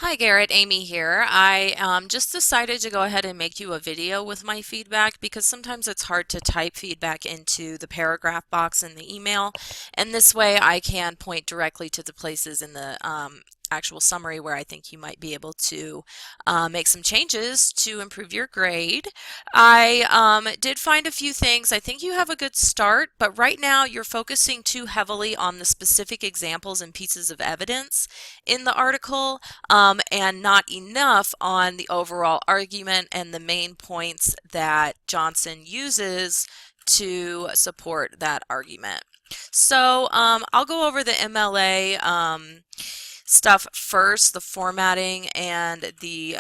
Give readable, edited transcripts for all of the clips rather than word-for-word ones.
Hi Garrett, Amy here. I just decided to go ahead and make you a video with my feedback because sometimes it's hard to type feedback into the paragraph box in the email, and this way I can point directly to the places in the actual summary where I think you might be able to make some changes to improve your grade. I did find a few things. I think you have a good start, but right now you're focusing too heavily on the specific examples and pieces of evidence in the article and not enough on the overall argument and the main points that Johnson uses to support that argument. So I'll go over the MLA stuff first, the formatting and the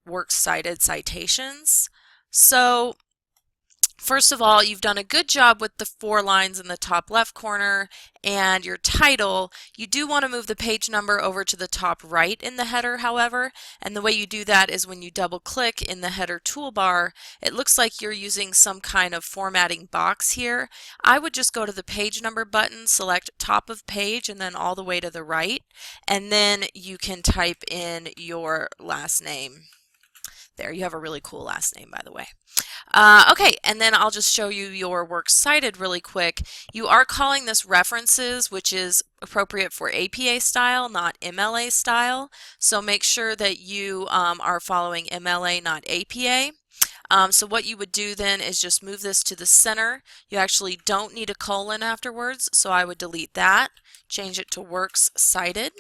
works cited citations. So first of all, you've done a good job with the 4 lines in the top left corner and your title. You do want to move the page number over to the top right in the header, however, and the way you do that is when you double click in the header toolbar, it looks like you're using some kind of formatting box here. I would just go to the page number button, select top of page, and then all the way to the right, and then you can type in your last name. There, you have a really cool last name, by the way. Okay, and then I'll just show you your works cited really quick. You are calling this references, which is appropriate for APA style, not MLA style. So make sure that you are following MLA, not APA. So what you would do then is just move this to the center. You actually don't need a colon afterwards, so I would delete that, change it to works cited.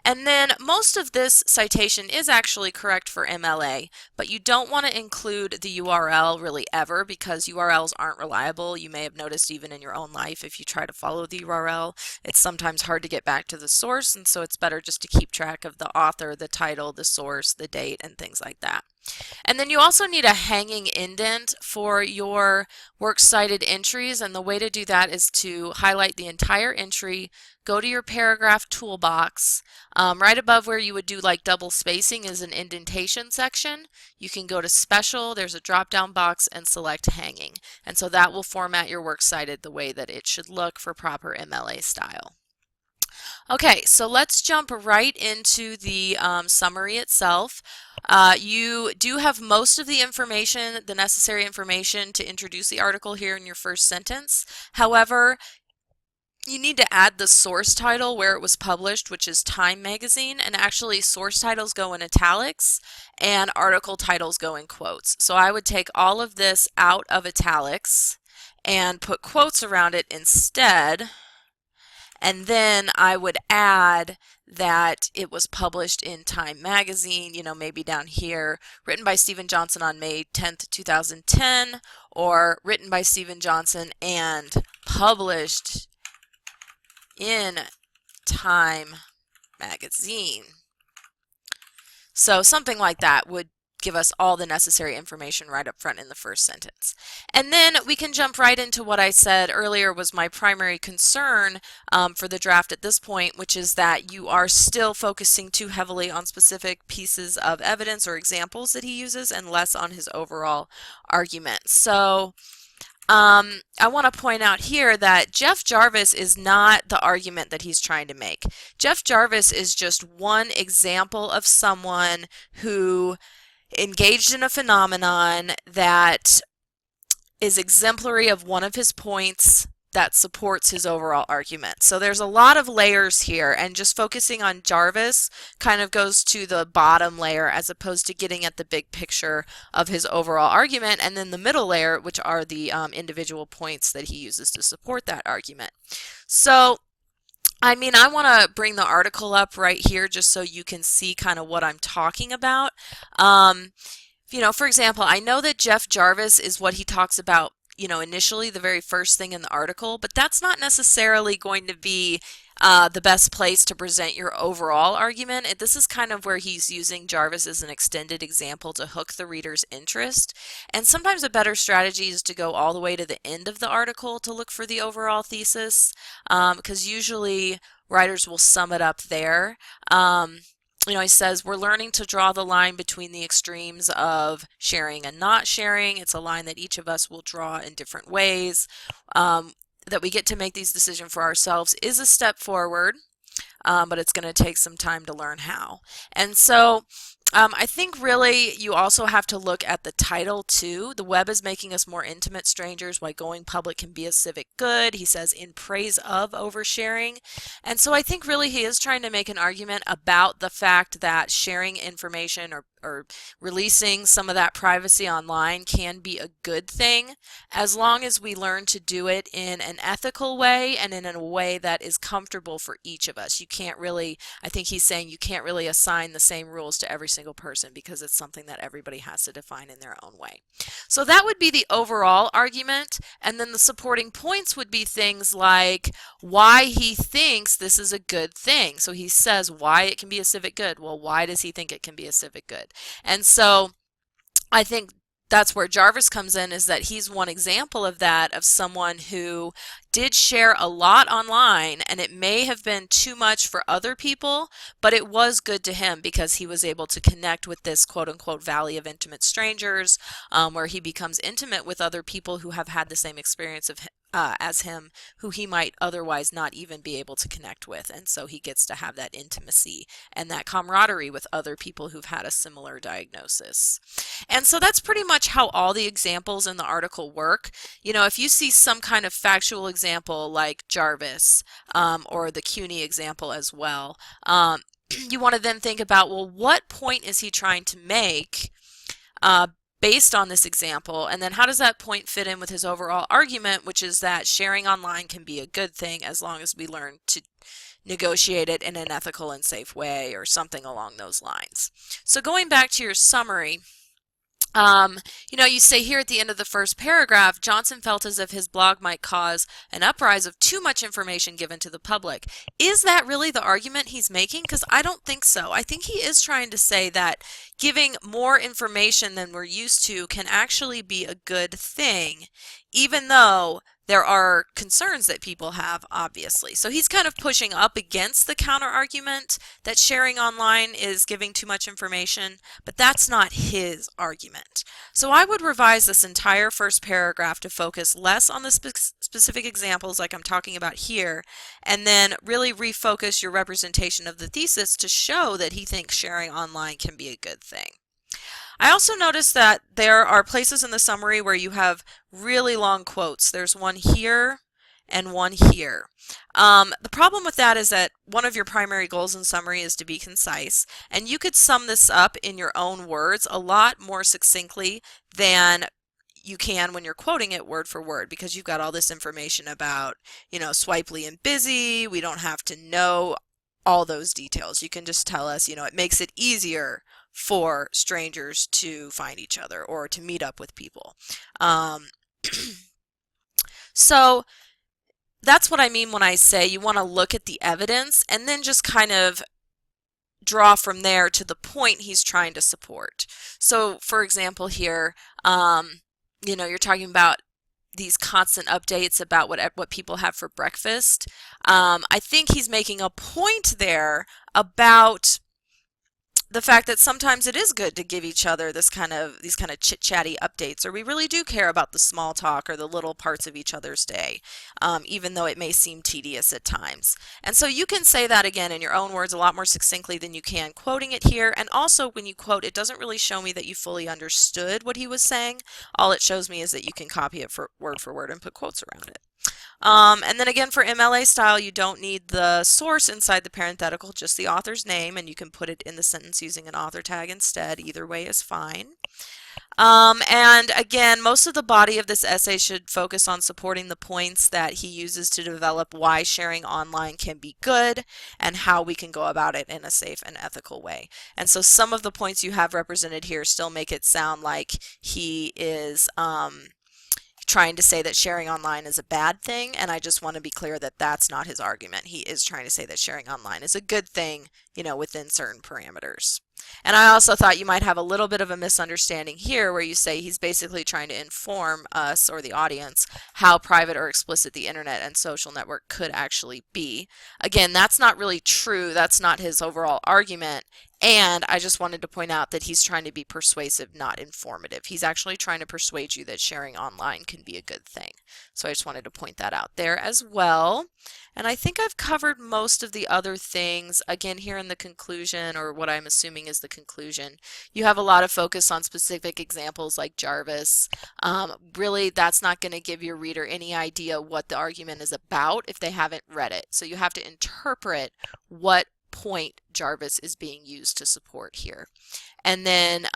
And then most of this citation is actually correct for MLA, but you don't want to include the URL really ever because URLs aren't reliable. You may have noticed even in your own life if you try to follow the URL, it's sometimes hard to get back to the source, and so it's better just to keep track of the author, the title, the source, the date, and things like that. And then you also need a hanging indent for your works cited entries, and the way to do that is to highlight the entire entry, go to your paragraph toolbox. Right above where you would do like double spacing is an indentation section. You can go to special, there's a drop down box, and select hanging. And so that will format your works cited the way that it should look for proper MLA style. Okay, so let's jump right into the summary itself. You do have most of the information, the necessary information to introduce the article here in your first sentence. However, you need to add the source title where it was published, which is Time magazine, and actually source titles go in italics and article titles go in quotes. So I would take all of this out of italics and put quotes around it instead. And then I would add that it was published in Time magazine, you know, maybe down here, written by Stephen Johnson on May 10th, 2010, or written by Stephen Johnson and published in Time magazine. So something like that would give us all the necessary information right up front in the first sentence. And then we can jump right into what I said earlier was my primary concern for the draft at this point, which is that you are still focusing too heavily on specific pieces of evidence or examples that he uses and less on his overall argument. So I want to point out here that Jeff Jarvis is not the argument that he's trying to make. Jeff Jarvis is just one example of someone who engaged in a phenomenon that is exemplary of one of his points that supports his overall argument. So there's a lot of layers here, and just focusing on Jarvis kind of goes to the bottom layer as opposed to getting at the big picture of his overall argument, and then the middle layer, which are the individual points that he uses to support that argument. So I mean, I want to bring the article up right here just so you can see kind of what I'm talking about. You know, for example, I know that Jeff Jarvis is what he talks about, you know, initially the very first thing in the article, but that's not necessarily going to be the best place to present your overall argument. This is kind of where he's using Jarvis as an extended example to hook the reader's interest. And sometimes a better strategy is to go all the way to the end of the article to look for the overall thesis, because usually writers will sum it up there. You know, he says, we're learning to draw the line between the extremes of sharing and not sharing. It's a line that each of us will draw in different ways. That we get to make these decisions for ourselves is a step forward. but it's going to take some time to learn how. And so I think really you also have to look at the title too. The web is making us more intimate strangers. Why going public can be a civic good. He says in praise of oversharing. And so I think really he is trying to make an argument about the fact that sharing information or releasing some of that privacy online can be a good thing as long as we learn to do it in an ethical way and in a way that is comfortable for each of us. You can't really, I think he's saying you can't really assign the same rules to every single person because it's something that everybody has to define in their own way. So that would be the overall argument, and then the supporting points would be things like why he thinks this is a good thing. So he says why it can be a civic good. Well, why does he think it can be a civic good? And so I think that's where Jarvis comes in, is that he's one example of that, of someone who did share a lot online, and it may have been too much for other people, but it was good to him because he was able to connect with this quote-unquote valley of intimate strangers, where he becomes intimate with other people who have had the same experience of as him, who he might otherwise not even be able to connect with. And so he gets to have that intimacy and that camaraderie with other people who've had a similar diagnosis. And so that's pretty much how all the examples in the article work. You know, if you see some kind of factual example like Jarvis, or the CUNY example as well, you want to then think about, well, what point is he trying to make based on this example, and then how does that point fit in with his overall argument, which is that sharing online can be a good thing as long as we learn to negotiate it in an ethical and safe way, or something along those lines. So going back to your summary, you know, you say here at the end of the first paragraph, Johnson felt as if his blog might cause an uprise of too much information given to the public. Is that really the argument he's making? Because I don't think so. I think he is trying to say that giving more information than we're used to can actually be a good thing, even though there are concerns that people have, obviously. So he's kind of pushing up against the counter argument that sharing online is giving too much information, but that's not his argument. So I would revise this entire first paragraph to focus less on the specific examples like I'm talking about here, and then really refocus your representation of the thesis to show that he thinks sharing online can be a good thing. I also noticed that there are places in the summary where you have really long quotes. There's one here and one here. The problem with that is that one of your primary goals in summary is to be concise, and you could sum this up in your own words a lot more succinctly than you can when you're quoting it word for word, because you've got all this information about, you know, swipely and busy. We don't have to know all those details. You can just tell us, you know, it makes it easier for strangers to find each other or to meet up with people. So that's what I mean when I say you want to look at the evidence and then just kind of draw from there to the point he's trying to support. So for example here, you know, you're talking about these constant updates about what people have for breakfast. I think he's making a point there about the fact that sometimes it is good to give each other these kind of chit-chatty updates, or we really do care about the small talk or the little parts of each other's day, even though it may seem tedious at times. And so you can say that again in your own words a lot more succinctly than you can quoting it here. And also when you quote, it doesn't really show me that you fully understood what he was saying. All it shows me is that you can copy it for word and put quotes around it. And then again, for MLA style, you don't need the source inside the parenthetical, just the author's name, and you can put it in the sentence using an author tag instead. Either way is fine. And again, most of the body of this essay should focus on supporting the points that he uses to develop why sharing online can be good and how we can go about it in a safe and ethical way. And so some of the points you have represented here still make it sound like he is trying to say that sharing online is a bad thing, and I just want to be clear that that's not his argument. He is trying to say that sharing online is a good thing, you know, within certain parameters. And I also thought you might have a little bit of a misunderstanding here where you say he's basically trying to inform us or the audience how private or explicit the internet and social network could actually be. Again, that's not really true. That's not his overall argument. And I just wanted to point out that he's trying to be persuasive, not informative. He's actually trying to persuade you that sharing online can be a good thing. So I just wanted to point that out there as well. And I think I've covered most of the other things. Again, here in the conclusion, or what I'm assuming is the conclusion, you have a lot of focus on specific examples like Jarvis. Really, that's not going to give your reader any idea what the argument is about if they haven't read it. So you have to interpret what point Jarvis is being used to support here. And then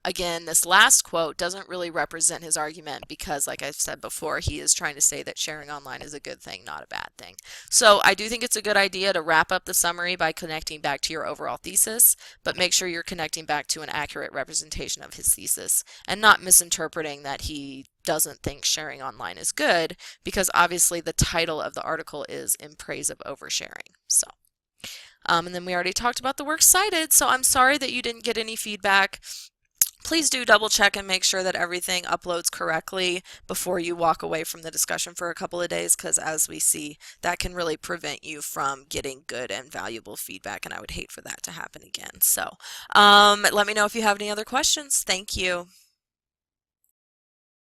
again, this last quote doesn't really represent his argument because, like I've said before, he is trying to say that sharing online is a good thing, not a bad thing. So I do think it's a good idea to wrap up the summary by connecting back to your overall thesis, but make sure you're connecting back to an accurate representation of his thesis and not misinterpreting that he doesn't think sharing online is good, because obviously the title of the article is In Praise of Oversharing. So. And then we already talked about the works cited, so I'm sorry that you didn't get any feedback. Please do double check and make sure that everything uploads correctly before you walk away from the discussion for a couple of days, because as we see, that can really prevent you from getting good and valuable feedback, and I would hate for that to happen again. So let me know if you have any other questions. Thank you.